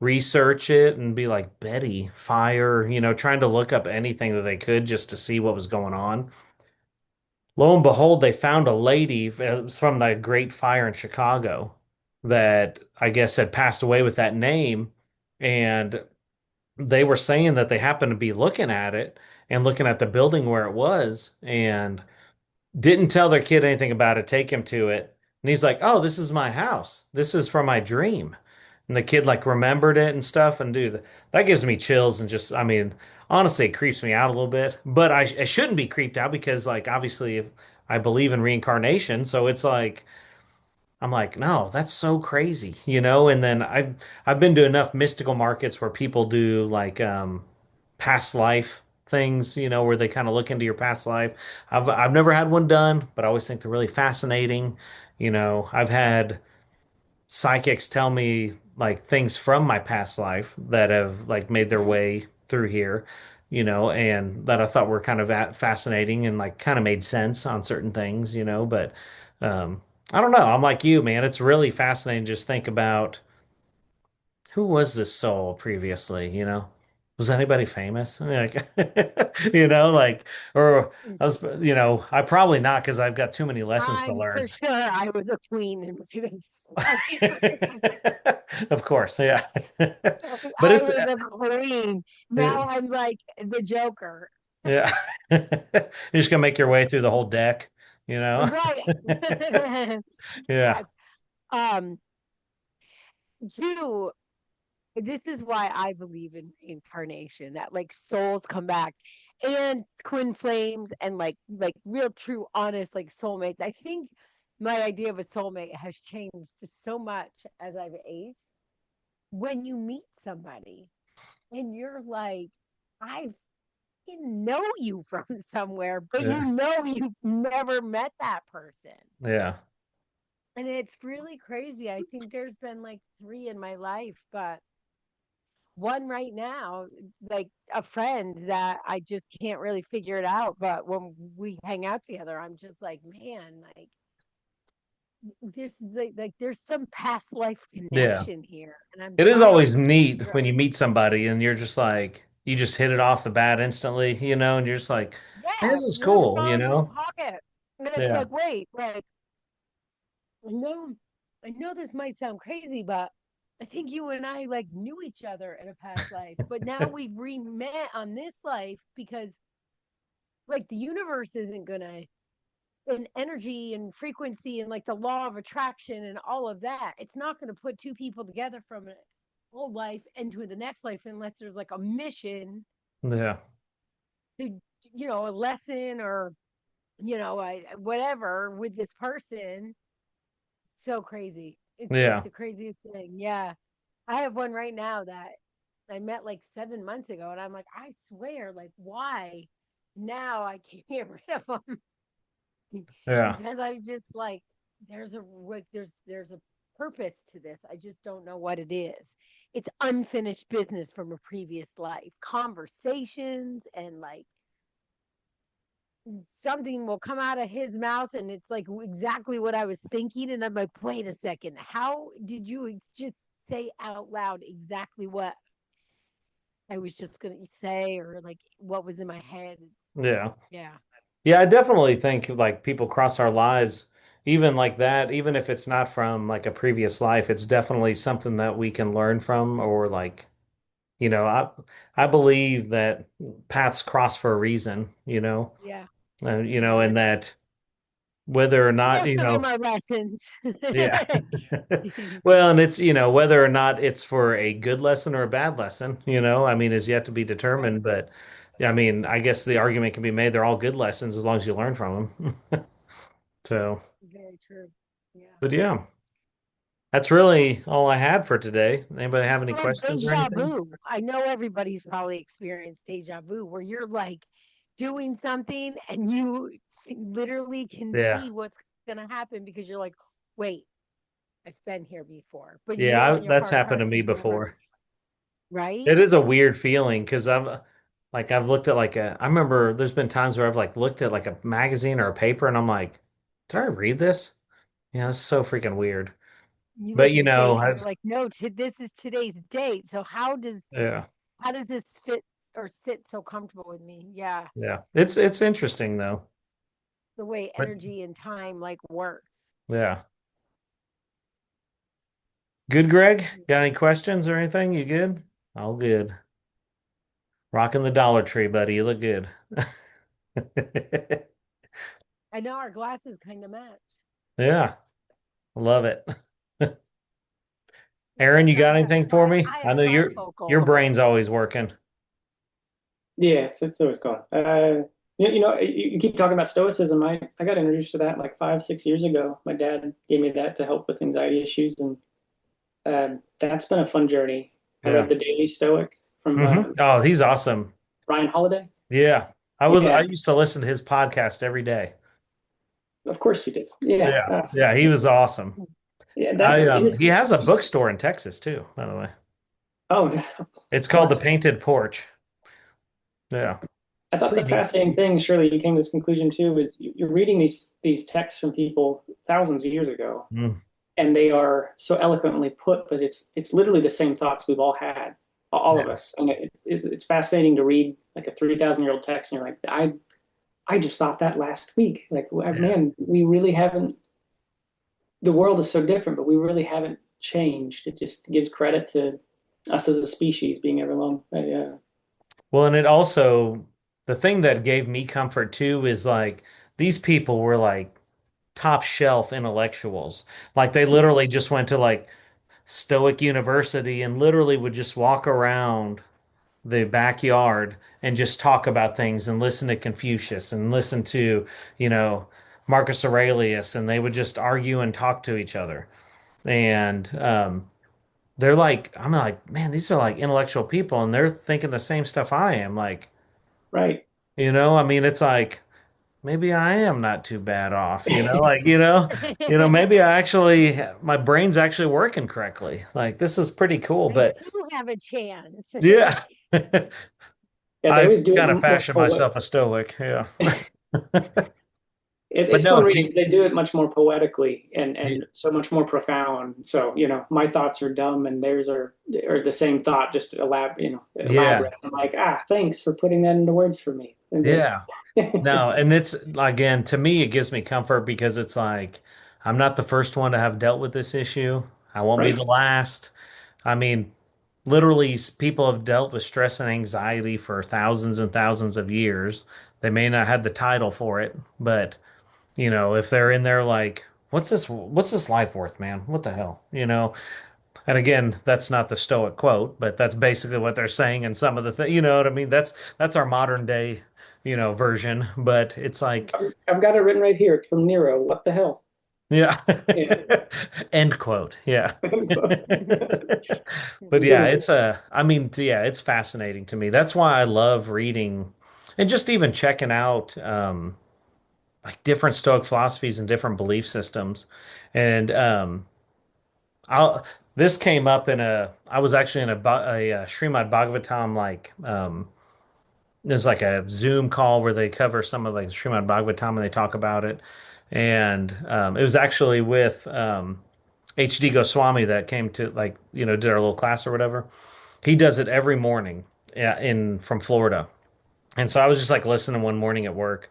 research it and be like, Betty, fire, trying to look up anything that they could just to see what was going on. Lo and behold, they found a lady, it was from the Great Fire in Chicago, that I guess had passed away with that name. And they were saying that they happened to be looking at it and looking at the building where it was, and didn't tell their kid anything about it, take him to it. And he's like, "Oh, this is my house. This is from my dream." And the kid like remembered it and stuff. And dude, that gives me chills and just, I mean, honestly, it creeps me out a little bit. But I shouldn't be creeped out because like obviously if I believe in reincarnation, so it's like I'm like, no, that's so crazy, you know? And then I've been to enough mystical markets where people do like past life things, you know, where they kind of look into your past life. I've never had one done, but I always think they're really fascinating. You know, I've had psychics tell me like things from my past life that have like made their Mm. way through here, you know, and that I thought were kind of fascinating and like kind of made sense on certain things, you know, but I don't know. I'm like you, man. It's really fascinating to just think about who was this soul previously, you know? Was anybody famous? I mean, like, you know, like, or I was, you know, I probably not because I've got too many lessons to I'm for learn. sure I was a queen in my life. Of course, yeah. But I it's was a queen. yeah, Now I'm like the Joker. yeah. You're just gonna make your way through the whole deck, you know? Right. Yeah. Yes. Um, two, this is why I believe in reincarnation, that like souls come back and twin flames and like real true honest like soulmates. I think my idea of a soulmate has changed just so much as I've aged. When you meet somebody and you're like, I know you from somewhere, but you Yeah. know you've never met that person. Yeah. And it's really crazy. I think there's been like three in my life, but one right now, like a friend that I just can't really figure it out. But when we hang out together, I'm just like, man, like there's there's some past life Yeah. connection here, and I'm It is trying always to neat figure when out. you meet somebody and you're just like, you just hit it off the bat instantly, you know, and you're just like, hey, Yeah, this is you're like a cool, you frog in a know? pocket, and it's Yeah. like, wait, like I know, I know this might sound crazy, but I think you and I like knew each other in a past life, but now we've re-met on this life because like the universe isn't gonna and energy and frequency and like the law of attraction and all of that. It's not gonna put two people together from an old life into the next life unless there's like a mission Yeah. to a lesson or whatever with this person. So crazy. It's like Yeah. the craziest thing. Yeah. I have one right now that I met like 7 months ago, and I'm like, I swear, like, why now I can't get rid of them Yeah. because I just like there's a purpose to this. I just don't know what it is. It's unfinished business from a previous life, conversations, and like something will come out of his mouth, and it's like exactly what I was thinking, and I'm like, wait a second, how did you just say out loud exactly what I was just gonna say, or like what was in my head. Yeah. Yeah, Yeah, I definitely think like people cross our lives, even like that, even if it's not from like a previous life, it's definitely something that we can learn from or like, you know, I believe that paths cross for a reason, yeah, yeah. and that whether or not, Most of them are lessons. yeah. Well, and it's, whether or not it's for a good lesson or a bad lesson, I mean, is yet to be Right. determined. But yeah, I mean, I guess the argument can be made they're all good lessons as long as you learn from them. So, Very true. Yeah. but yeah, that's really all I had for today. Anybody have any Well, questions or deja anything? vu. I know everybody's probably experienced deja vu where you're like doing something and you literally can Yeah. see what's going to happen because you're like, wait, I've been here before. But you Yeah, know in your that's heart of happened to hearts me you've never, before. right? It is a weird feeling because I've looked at I remember there's been times where I've like looked at like a magazine or a paper and I'm like, did I read this? Yeah, it's so freaking weird. You But look at the date and you're like, no, this is today's date. So yeah, how does this fit or sit so comfortable with me? Yeah. yeah. It's interesting though. The way But energy and time like works. yeah. Good, Greg? Got any questions or anything? You good? All good. Rocking the Dollar Tree, buddy. You look good. I know our glasses kind of match. Yeah. Love it. Aaron, you got anything for me? I I am know your trifocal. brain's always working. Yeah, it's always gone. You keep talking about stoicism. I got introduced to that like 5, 6 years ago. My dad gave me that to help with anxiety issues, and that's been a fun journey. I read Yeah. The Daily Stoic from Oh, he's awesome. Ryan Holiday. Yeah. I Yeah, used to listen to his podcast every day. of course you did. Yeah, Yeah. Yeah, he was awesome. yeah. That He has a bookstore in Texas too, by the way. oh, no. It's I'm called The not. Painted Porch. Yeah. I thought the Pretty neat. fascinating thing, surely you came to this conclusion too, is you're reading these texts from people thousands of years ago, Mm, and they are so eloquently put, but it's literally the same thoughts we've all had, all of yeah. us, and it's fascinating to read like a 3,000-year-old text, and you're like, I just thought that last week, like Yeah. man, we really haven't. The world is so different, but we really haven't changed. It just gives credit to us as a species being ever long. Well, and it also the thing that gave me comfort too is like these people were like top shelf intellectuals. Like they literally just went to like Stoic University and literally would just walk around the backyard and just talk about things and listen to Confucius and listen to, you know, Marcus Aurelius, and they would just argue and talk to each other. And they're like, I'm like, man, these are like intellectual people, and they're thinking the same stuff I am. Like, Right. I mean, it's like maybe I am not too bad off, like, maybe my brain's actually working correctly. Like, this is pretty cool, They but too have a chance. yeah. Yeah, they I always do it kind of more fashioned myself a stoic. Yeah. But it's no, fun reading because they do it much more poetically and yeah, so much more profound. So, my thoughts are dumb and theirs are the same thought, just yeah, elaborate. I'm like, thanks for putting that into words for me. And yeah. they, No, and it's again, to me, it gives me comfort because it's like I'm not the first one to have dealt with this issue. I won't be the right, last. I mean, literally, people have dealt with stress and anxiety for thousands and thousands of years. They may not have the title for it, but if they're in there like, what's this life worth, man? What the hell? And again, that's not the Stoic quote, but that's basically what they're saying in some of the things. You know what I mean? That's our modern day, version. But it's like, I've got it written right here. It's from Nero. What the hell? yeah, Yeah. end quote. Yeah. But yeah, Beautiful. I mean, yeah, it's fascinating to me. That's why I love reading and just even checking out like different Stoic philosophies and different belief systems. And I'll this came up I was actually in a Srimad Bhagavatam there's like a Zoom call where they cover some of like Srimad Bhagavatam and they talk about it. And it was actually with HD Goswami that came to like, did our little class or whatever. He does it every morning in from Florida. And so I was just like listening one morning at work,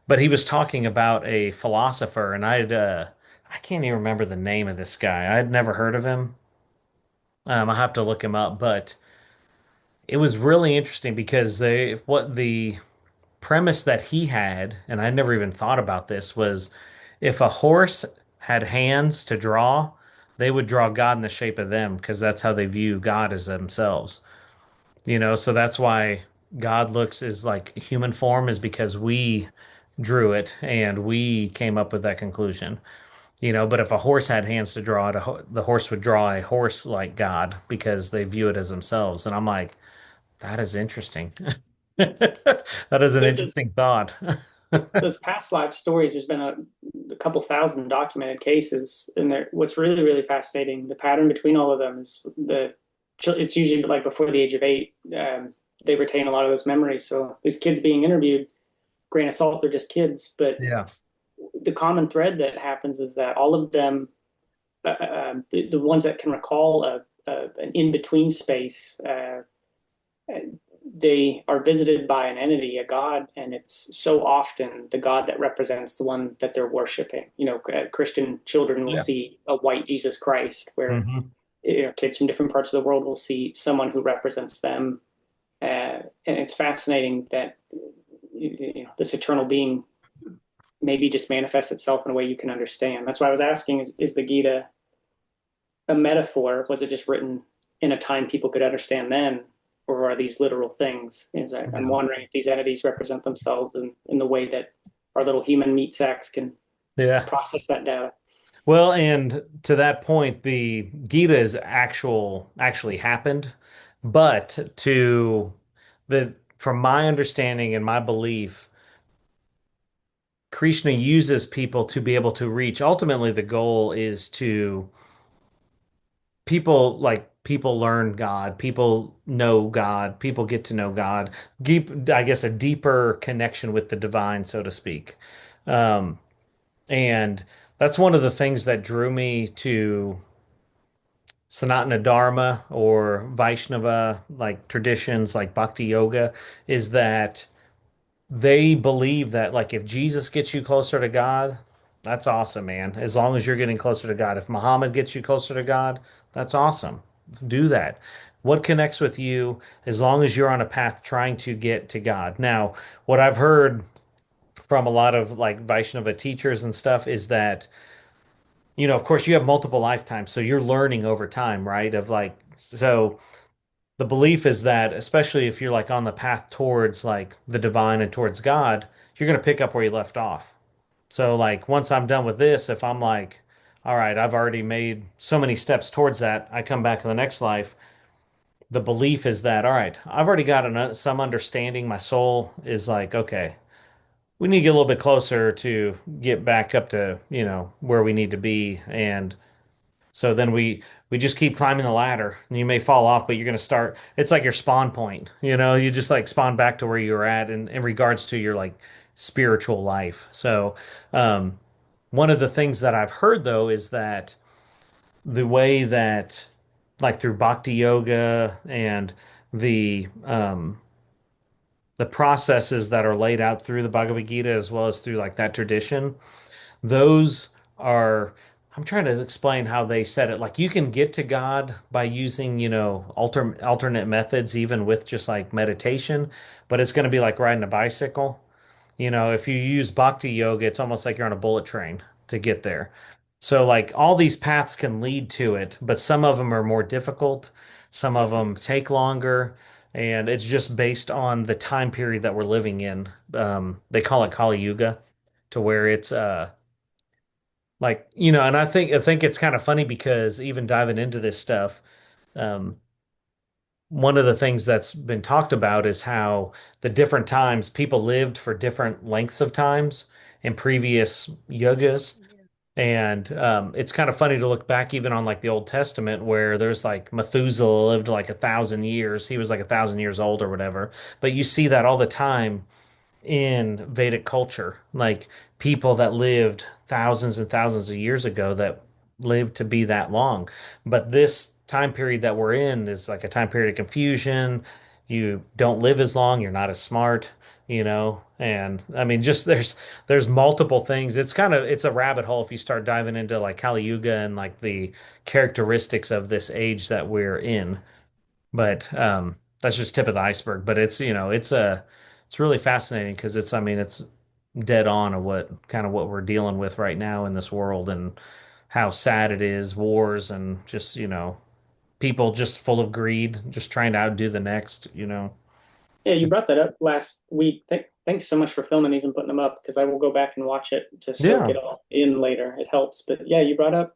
but he was talking about a philosopher and I can't even remember the name of this guy. I had never heard of him. I'll have to look him up, but it was really interesting because what the premise that he had, and I never even thought about this, was if a horse had hands to draw, they would draw God in the shape of them because that's how they view God as themselves. So that's why God looks as like human form is because we drew it and we came up with that conclusion. But if a horse had hands to draw it, the horse would draw a horse like God because they view it as themselves. And I'm like, that is interesting. That is an Those, interesting thought. those past life stories, there's been a couple thousand documented cases, and what's really, really fascinating, the pattern between all of them is it's usually like before the age of 8, they retain a lot of those memories. So these kids being interviewed, grain of salt, they're just kids, but Yeah. the common thread that happens is that all of them, the ones that can recall an in between space, they are visited by an entity, a god, and it's so often the god that represents the one that they're worshiping. Christian children will Yeah. see a white Jesus Christ, where Hmm. kids from different parts of the world will see someone who represents them. And it's fascinating that this eternal being maybe just manifests itself in a way you can understand. That's why I was asking, is the Gita a metaphor? Was it just written in a time people could understand then? Or are these literal things? I'm Yeah. wondering if these entities represent themselves in the way that our little human meat sacks can Yeah. process that data. Well, and to that point, the Gita is actually happened, but to the from my understanding and my belief, Krishna uses people to be able to reach. Ultimately, the goal is to people learn God, people know God, people get to know God, deep, I guess a deeper connection with the divine, so to speak. Um, and that's one of the things that drew me to Sanatana Dharma or Vaishnava like traditions like Bhakti Yoga is that they believe that like if Jesus gets you closer to God, that's awesome, man. As long as you're getting closer to God. If Muhammad gets you closer to God, that's awesome. Do that. What connects with you as long as you're on a path trying to get to God. Now, what I've heard from a lot of like Vaishnava teachers and stuff is that of course you have multiple lifetimes, so you're learning over time, right? Of like so the belief is that especially if you're like on the path towards like the divine and towards God, you're going to pick up where you left off. So like once I'm done with this, if I'm like, all right, I've already made so many steps towards that, I come back in the next life. The belief is that, all right, I've already got some understanding. My soul is like, okay, we need to get a little bit closer to get back up to, where we need to be. And so then we just keep climbing the ladder. And you may fall off, but you're going to start. It's like your spawn point. You just like spawn back to where you were at in regards to your like spiritual life. So um, one of the things that I've heard though is that the way that like through bhakti yoga and the processes that are laid out through the Bhagavad Gita as well as through like that tradition, those are I'm trying to explain how they said it. Like you can get to God by using, alternate methods, even with just like meditation, but it's going to be like riding a bicycle. If you use bhakti yoga, it's almost like you're on a bullet train to get there. So like all these paths can lead to it, but some of them are more difficult, some of them take longer, and it's just based on the time period that we're living in. They call it Kali Yuga, to where it's like, and I think it's kind of funny because even diving into this stuff, um, one of the things that's been talked about is how the different times people lived for different lengths of times in previous yugas. Yeah. And it's kind of funny to look back even on like the Old Testament where there's like Methuselah lived like 1,000 years. He was like 1,000 years old or whatever. But you see that all the time in Vedic culture, like people that lived thousands and thousands of years ago that lived to be that long. But this time period that we're in is like a time period of confusion. You don't live as long, you're not as smart, and I mean just there's multiple things. It's a rabbit hole if you start diving into like Kali Yuga and like the characteristics of this age that we're in. But that's just tip of the iceberg. But it's really fascinating because I mean, it's dead on of what we're dealing with right now in this world and how sad it is, wars and just, people just full of greed, just trying to outdo the next. Yeah, you brought that up last week. Thanks so much for filming these and putting them up because I will go back and watch it to soak Yeah, it all in later. It helps. But yeah, you brought up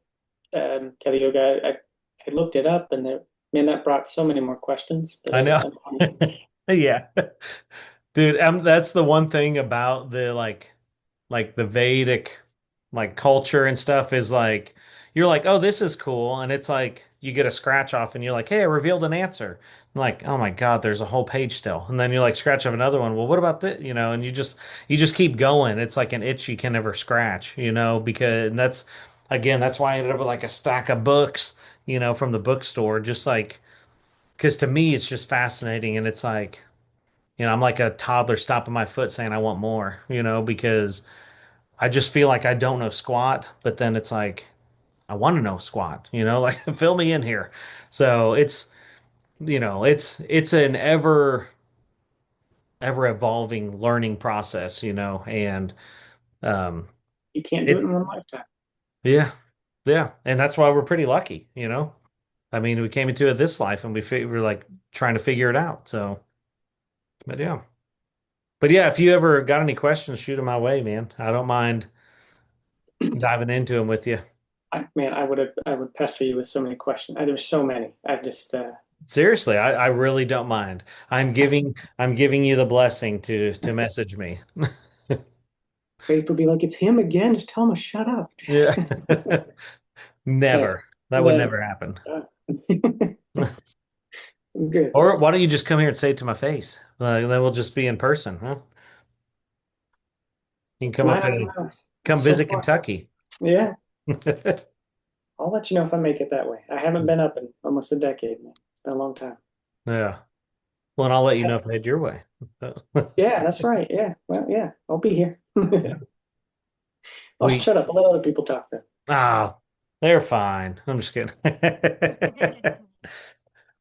Kelly Yoga. I looked it up and man, that brought so many more questions. But I know. I'm Yeah. Dude, that's the one thing about the like the Vedic like culture and stuff is like you're like, oh, this is cool, and it's like you get a scratch off and you're like, hey, I revealed an answer. I'm like, oh my God, there's a whole page still. And then you like scratch off another one. Well, what about this? And you just keep going. It's like an itch you can never scratch, because and that's why I ended up with like a stack of books, from the bookstore, just like because to me it's just fascinating and it's like I'm like a toddler stomping my foot saying I want more, because I just feel like I don't know squat, but then it's like I want to know squat, like fill me in here. So it's an ever evolving learning process, and Um, You can't do it it, in one lifetime. yeah, yeah, and that's why we're pretty lucky, you know. I mean, we came into it this life, and we're like trying to figure it out. So, but yeah, but yeah, if you ever got any questions, shoot them my way, man. I don't mind diving into them with you. Man, I would pester you with so many questions. There's so many. I just Seriously, I really don't mind. I'm giving you the blessing to message me. Faith will be like, it's him again. Just tell him to shut up. Yeah. Yeah, Never. That would never. never happen. I'm good. Or why don't you just come here and say it to my face? Then we'll just be in person, huh? You can It's come up 9 hours to out. come It's so visit far. Kentucky. Yeah, I'll let you know if I make it that way. I haven't been up in almost a decade, man. It's been a long time. Yeah. Well, and I'll let you know if I head your way. Yeah, that's right. Yeah. Well, yeah, I'll be here. Yeah. I'll We shut up. I'll let other people talk then. ah, they're fine. I'm just kidding.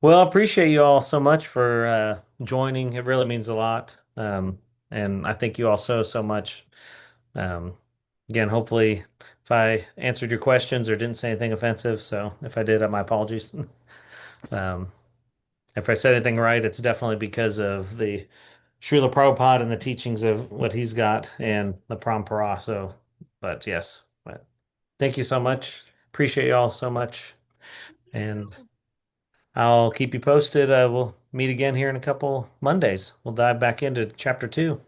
Well, I appreciate you all so much for joining. It really means a lot. And I thank you all so much. Um, again, hopefully, if I answered your questions or didn't say anything offensive, so if I did, my apologies. Um, if I said anything right, it's definitely because of the Srila Prabhupada and the teachings of what he's got and the parampara. So, but yes, but thank you so much. Appreciate you all so much. And I'll keep you posted. We'll meet again here in a couple Mondays. We'll dive back into chapter 2.